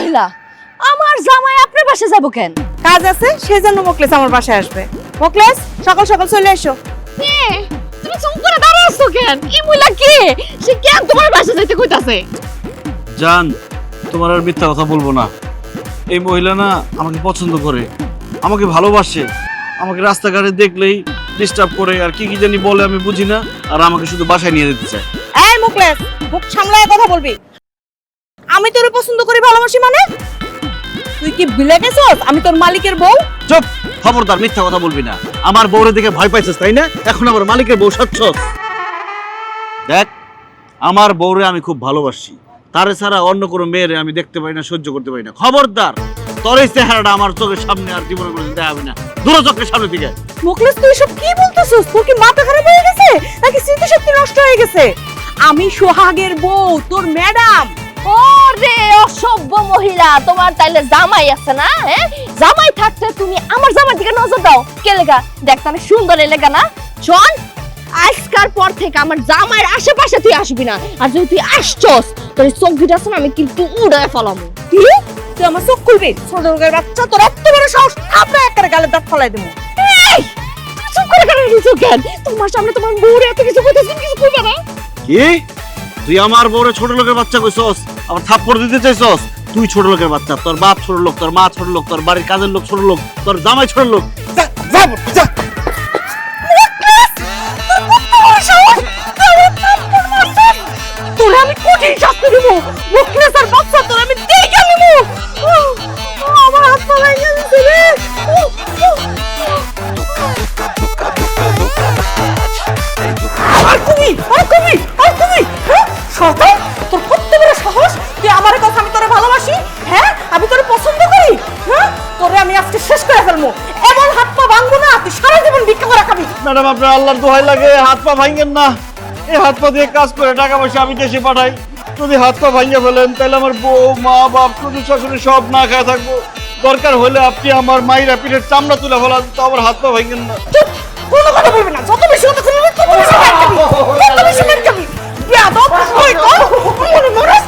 মহিলা, আমার জামাই আপনার বাসা যাব কেন? কাজ আছে সেজন্য মুকলেশ আমার বাসায় আসবে। মুকলেশ, সকাল সকাল চলে এসো। তুমি চুপ করে দাঁড়ায় আছো কেন? এই মহিলা কে? সে কেন তোমার বাসা যাইতে কইতাছে? জান, তোমার আর মিথ্যা কথা বলবো না। এই মহিলা না আমাকে পছন্দ করে, আমাকে ভালোবাসে, আমাকে রাস্তাঘাটে দেখলেই ডিস্টার্ব করে আর কি কি জানি বলে আমি বুঝি না, আর আমাকে শুধু বাসায় নিয়ে যেতে চায়। এই মুকলেশ, মুখ সামলায় কথা বলবি। আমি তোরে পছন্দ করি, ভালোবাসি মানে? তুই কি ভুলে গেছস আমি তোর মালিকের বউ? চুপ, খবরদার মিথ্যা কথা বলবি না। আমার বউরে দেখে ভয় পাইছিস তাই না? এখন আবার মালিকের বউ সাজছস। দেখ, আমার বউরে আমি খুব ভালোবাসি, তারে ছাড়া অন্য কোনো মেয়েরে আমি দেখতে পাই না, সহ্য করতে পারি না। খবরদার, তোর এই চেহারাটা আমার চোখের সামনে আর জীবনে কোনো দেখা হবে না। দূর চোখের সামনে থেকে। মুকলেশ, তুই সব কি বলতেছস? তোর কি মাথা খারাপ হয়ে গেছে নাকি স্মৃতিশক্তি নষ্ট হয়ে গেছে? আমি সোহাগের বউ, তোর ম্যাডাম। ওরে অসভ্য মহিলা, তোমার তাইলে জামাই আছে না? হ্যাঁ, জামাই থাকতে তুমি আমার জামার দিকে নজর দাও কে লেগা? দেখতে অনেক সুন্দর এলাকা না? শোন, আজকার পর থেকে আমার জামাইয়ের আশেপাশে তুই আসবি না, আর যদি তুই আসছস তোর এই চোখ দুটো আছে না আমি কিন্তু উড়ায় ফেলামু। কি? তুই আমার চোখ খুলবি? ছোট লোকের বাচ্চা, তোর এত বড় সাহস! থাপড়া একটা গালে দাঁত ফলাই দেবো। এই, তুমি চুপ করে রইছো কেন? তোমার সামনে তোমার বউরে এত কিছু কইতেছ, কিছু কইবা না? কি? তুই আমার বউরে ছোট লোকের বাচ্চা কইছস, আবার থাপ্পড় দিতে চাইছস? তুই ছোট লোকের বাচ্চা, তোর বাপ ছোট লোক, তোর মা ছোট লোক, তোর বাড়ির কাজের লোক ছোট লোক, তোর জামাই ছোট লোক। যা যা যা। তোরে আমি কঠিন শাস্তি দিব। মুকলেশ আর বাচ্চা তোরে আমি দেখে নিব। আমার হাত পা ভেঙে গেছে রে। আর তুমি শয়তান, তোর কত বড় সাহস! তুই আমার কথা, আমি তোরে ভালোবাসি, হ্যাঁ, আমি তোরে পছন্দ করি, হ্যাঁ, তোরে আমি আজকে শেষ করে ফেলবো। এমন হাত পা ভাঙবো না, তুই সারা জীবন ভিক্ষা করে খাবি। ম্যাডাম, আপনার আল্লাহর দোহাই লাগে, হাত পা ভাঙেন না। এই হাত পা দিয়ে কাজ করে টাকা পয়সা আমি দেশে পাঠাই। যদি হাত পা ভাঙিয়ে ফেলেন তাহলে আমার বউ, মা, বাপ, শ্বশুর শাশুড়ি সব না খায় থাকবো। দরকার হলে আপনি আমার মায়ের পিঠের চামড়া তুলে ফেলান, তো আমার হাত পা ভাঙেন না। চুপ, কোনো কথা বলবি না। যত বেশি কথা বলবি তত বেশি মার খাবি, তত বেশি মার খাবি। বেয়াদব, শয়তান, মনে মরস।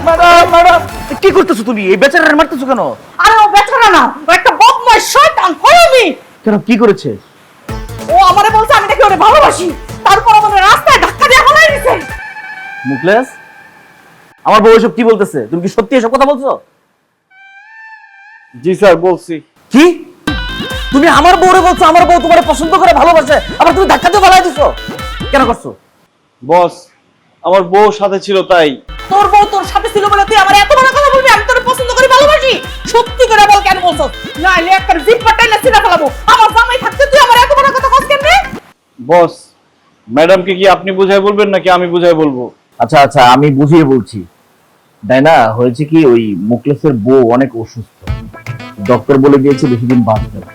ম্যাডাম, কি করতেছো তুমি? এই বেচারার মারতেছো কেন? আরে ও বেচারা না, ও একটা বদমাশ শয়তান, হয়নি। কেন, কি করেছে? ও আমারে বলছে আমি নাকি ওরে ভালোবাসি, তারপর আমাদের রাস্তায় ধাক্কা দিয়ে ফেলাই দিয়েছে। মুকলেশ, আমার বউ এসব কি বলতেছে? তুমি কি সত্যি এসব কথা বলছো? জি স্যার, বলছি। কি? তুমি আমার বউরে বলছো আমার বউ তোমারে পছন্দ করে, ভালোবাসে, আবার তুমি ধাক্কা দিয়ে ফেলাই দিছো? কেন করছো? বস, আমার বউ সাথে ছিল তাই। তোর বউ তোর সাথে ছিল বলে তুই আমার এত বড় কথা বলবি? আমি তোরে পছন্দ করি, ভালোবাসি। সত্যি করে বল কেন বলছো? নাইলে একটা জিপ পাটাই না ছিঁড়ে ফেলাবো। আমার জামাই থাকতে তুই আমার এত বড় কথা কস কেন রে? বস, ম্যাডামকে কি আপনি বুঝাই বলবেন নাকি আমি বুঝাই বলবো? আচ্ছা আচ্ছা, আমি বুঝিয়ে বলছি। তাই না, হয়েছে কি, ওই মুকলেশের বউ অনেক অসুস্থ, ডক্টর বলে দিয়েছে বেশি দিন বাঁচবে না।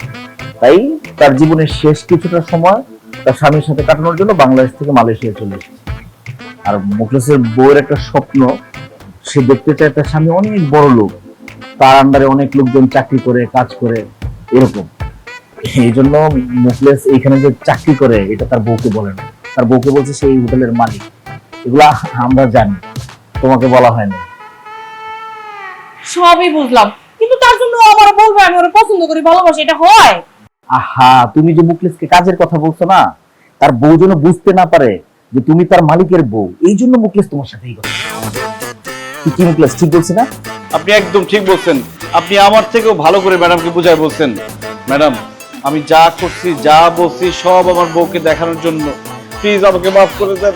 তাই তার জীবনের শেষ কিছুটা সময় তার স্বামীর সাথে কাটানোর জন্য বাংলাদেশ থেকে মালয়েশিয়া চলে এসেছে। আর মুকলেশের বউয়ের একটা স্বপ্ন, সে দেখতে চায় তার স্বামী অনেক বড় লোক, তার আন্ডারে অনেক লোকজন চাকরি করে, কাজ করে, এরকম। এই জন্য মুকলেশ এইখানে যে চাকরি করে এটা তার বউকে বলে না, তার বউকে বলছে সে এই হোটেলের মালিক। এগুলা আমরা জানি, তোমাকে বলা হয়নি। সবই বুঝলাম, কিন্তু তার জন্য ও আমার বলবে আমি ওরে পছন্দ করি, ভালোবাসি, এটা হয়? আহা, তুমি যে মুকলেশকে কাজের কথা বলছো না, তার বউ যেন বুঝতে না পারে যে তুমি তার মালিকের বউ, এই জন্য মুকলেশ তোমার সাথেই কথা। কি মুকলেশ, ঠিক বলছি না? আপনি একদম ঠিক বলছেন। আপনি আমার থেকেও ভালো করে ম্যাডামকে বুঝাই বলছেন। ম্যাডাম, আমি যা করছি, যা বলছি সব আমার বউকে দেখানোর জন্য। প্লিজ আমাকে মাফ করে দেন।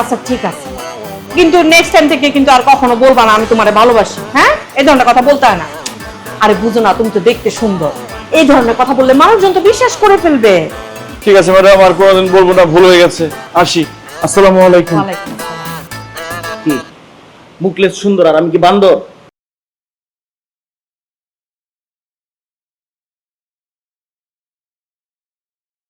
আচ্ছা ঠিক আছে, কিন্তু নেক্সট টাইম থেকে কিন্তু আর কখনো বলবা না আমি তোমারে ভালোবাসি, হ্যাঁ? এই ধরনের কথা বলতে হয় না। আরে বুঝো না, তুমি তো দেখতে সুন্দর, এই ধরনের কথা বললে মানুষজন তো বিশ্বাস করে ফেলবে। ঠিক আছে ম্যাডাম, আর কোনোদিন বলবো না, ভুল হয়ে গেছে। আসি, আসসালামু আলাইকুম। ওয়ালাইকুম আসসালাম। কি মুকলেশ সুন্দর আর আমি কি বান্দর?